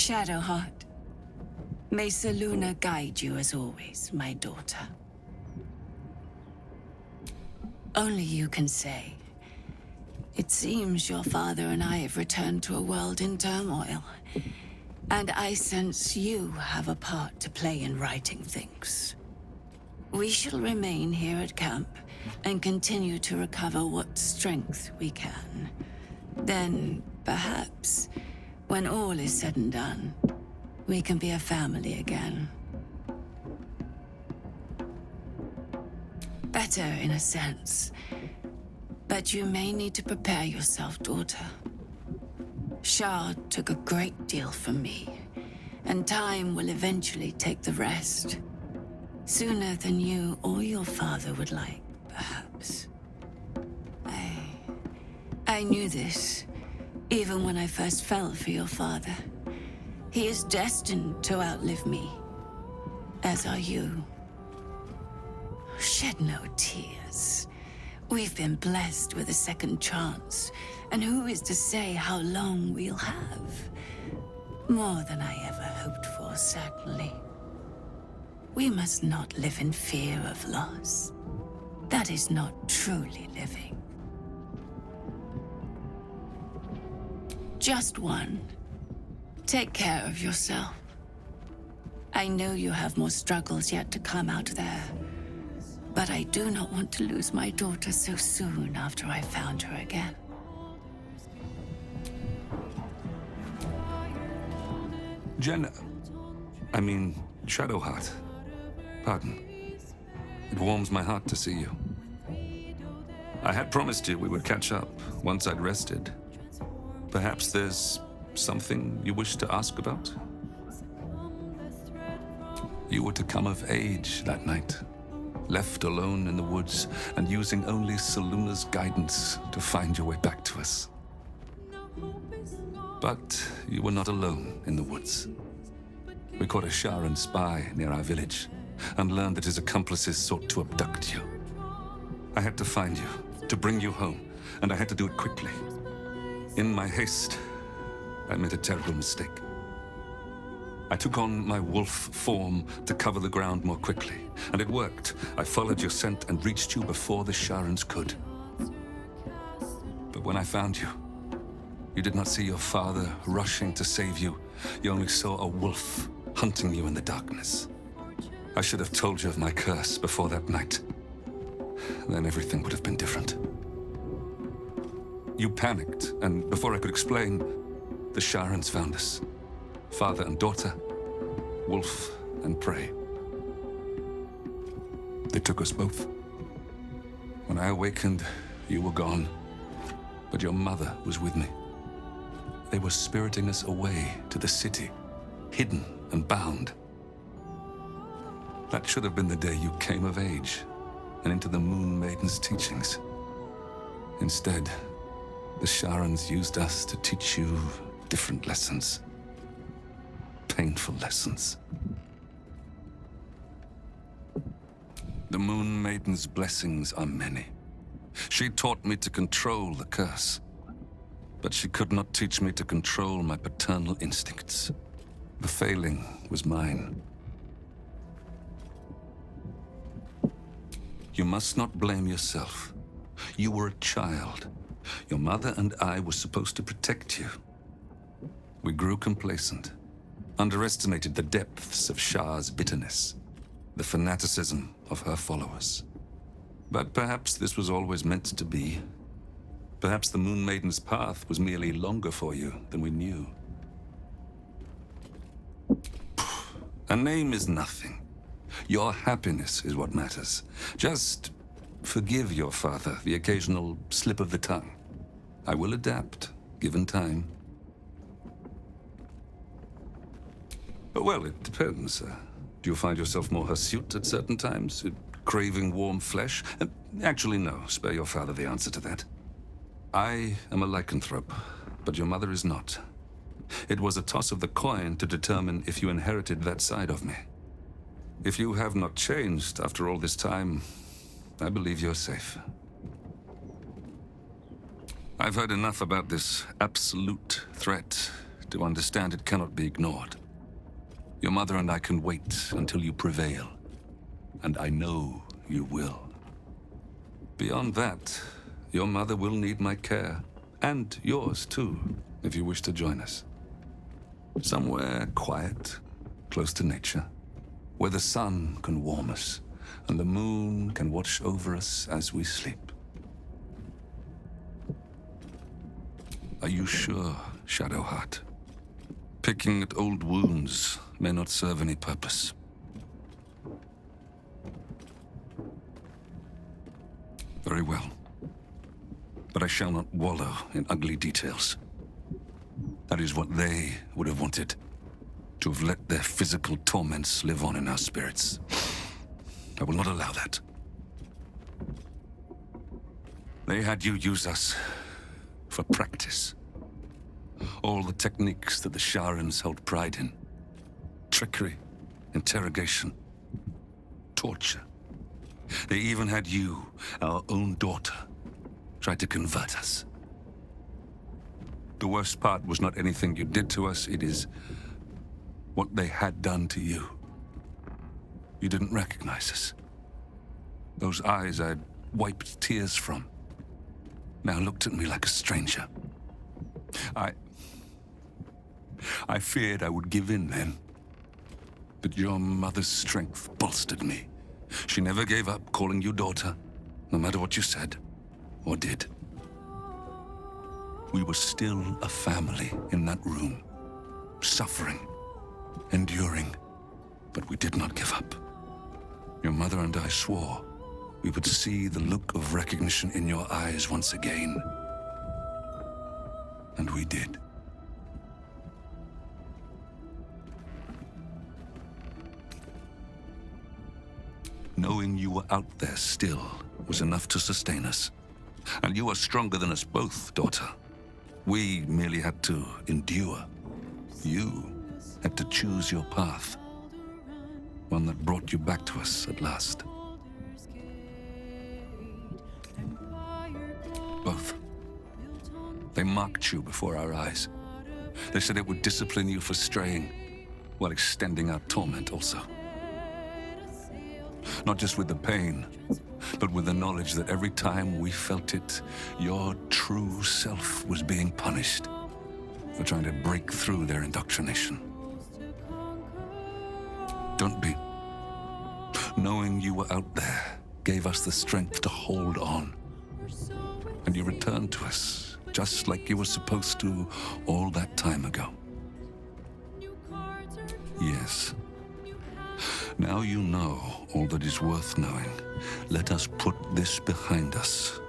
Shadowheart, may Selûne guide you as always, my daughter. Only you can say. It seems your father and I have returned to a world in turmoil, and I sense you have a part to play in righting things. We shall remain here at camp and continue to recover what strength we can. Then, perhaps, when all is said and done, we can be a family again. Better in a sense, but you may need to prepare yourself, daughter. Shard took a great deal from me, and time will eventually take the rest. Sooner than you or your father would like, perhaps. I knew this, even when I first fell for your father. He is destined to outlive me, as are you. Shed no tears. We've been blessed with a second chance, and who is to say how long we'll have? More than I ever hoped for, certainly. We must not live in fear of loss. That is not truly living. Just one. Take care of yourself. I know you have more struggles yet to come out there, but I do not want to lose my daughter so soon after I found her again. Shadowheart. Pardon. It warms my heart to see you. I had promised you we would catch up once I'd rested. Perhaps there's something you wish to ask about? You were to come of age that night, left alone in the woods and using only Selûne's guidance to find your way back to us. But you were not alone in the woods. We caught a Sharan spy near our village and learned that his accomplices sought to abduct you. I had to find you, to bring you home, and I had to do it quickly. In my haste, I made a terrible mistake. I took on my wolf form to cover the ground more quickly, and it worked. I followed your scent and reached you before the Sharans could. But when I found you, you did not see your father rushing to save you. You only saw a wolf hunting you in the darkness. I should have told you of my curse before that night. Then everything would have been different. You panicked, and before I could explain, the Sharans found us. Father and daughter, wolf and prey. They took us both. When I awakened, you were gone, but your mother was with me. They were spiriting us away to the city, hidden and bound. That should have been the day you came of age and into the Moon Maiden's teachings. Instead, the Sharans used us to teach you different lessons. Painful lessons. The Moon Maiden's blessings are many. She taught me to control the curse, but she could not teach me to control my paternal instincts. The failing was mine. You must not blame yourself. You were a child. Your mother and I were supposed to protect you. We grew complacent, underestimated the depths of Shah's bitterness, the fanaticism of her followers. But perhaps this was always meant to be. Perhaps the Moon Maiden's path was merely longer for you than we knew. A name is nothing. Your happiness is what matters. Just forgive your father the occasional slip of the tongue. I will adapt, given time. Well, it depends. Do you find yourself more hirsute at certain times? Craving warm flesh? Actually, no. Spare your father the answer to that. I am a lycanthrope, but your mother is not. It was a toss of the coin to determine if you inherited that side of me. If you have not changed after all this time, I believe you're safe. I've heard enough about this absolute threat to understand it cannot be ignored. Your mother and I can wait until you prevail, and I know you will. Beyond that, your mother will need my care, and yours too, if you wish to join us. Somewhere quiet, close to nature, where the sun can warm us, and the moon can watch over us as we sleep. Are you sure, Shadowheart? Picking at old wounds may not serve any purpose. Very well. But I shall not wallow in ugly details. That is what they would have wanted. To have let their physical torments live on in our spirits. I will not allow that. They had you use us for practice. All the techniques that the Sharans held pride in. Trickery, interrogation, torture. They even had you, our own daughter, try to convert us. The worst part was not anything you did to us, it is what they had done to you. You didn't recognize us. Those eyes I'd wiped tears from now looked at me like a stranger. I feared I would give in then. But your mother's strength bolstered me. She never gave up calling you daughter, no matter what you said or did. We were still a family in that room, suffering, enduring, but we did not give up. Your mother and I swore we would see the look of recognition in your eyes once again. And we did. Knowing you were out there still was enough to sustain us. And you are stronger than us both, daughter. We merely had to endure. You had to choose your path. One that brought you back to us at last. Both. They marked you before our eyes. They said it would discipline you for straying, while extending our torment also. Not just with the pain, but with the knowledge that every time we felt it, your true self was being punished for trying to break through their indoctrination. Don't be. Knowing you were out there gave us the strength to hold on. And you returned to us, just like you were supposed to all that time ago. Yes. Now you know all that is worth knowing. Let us put this behind us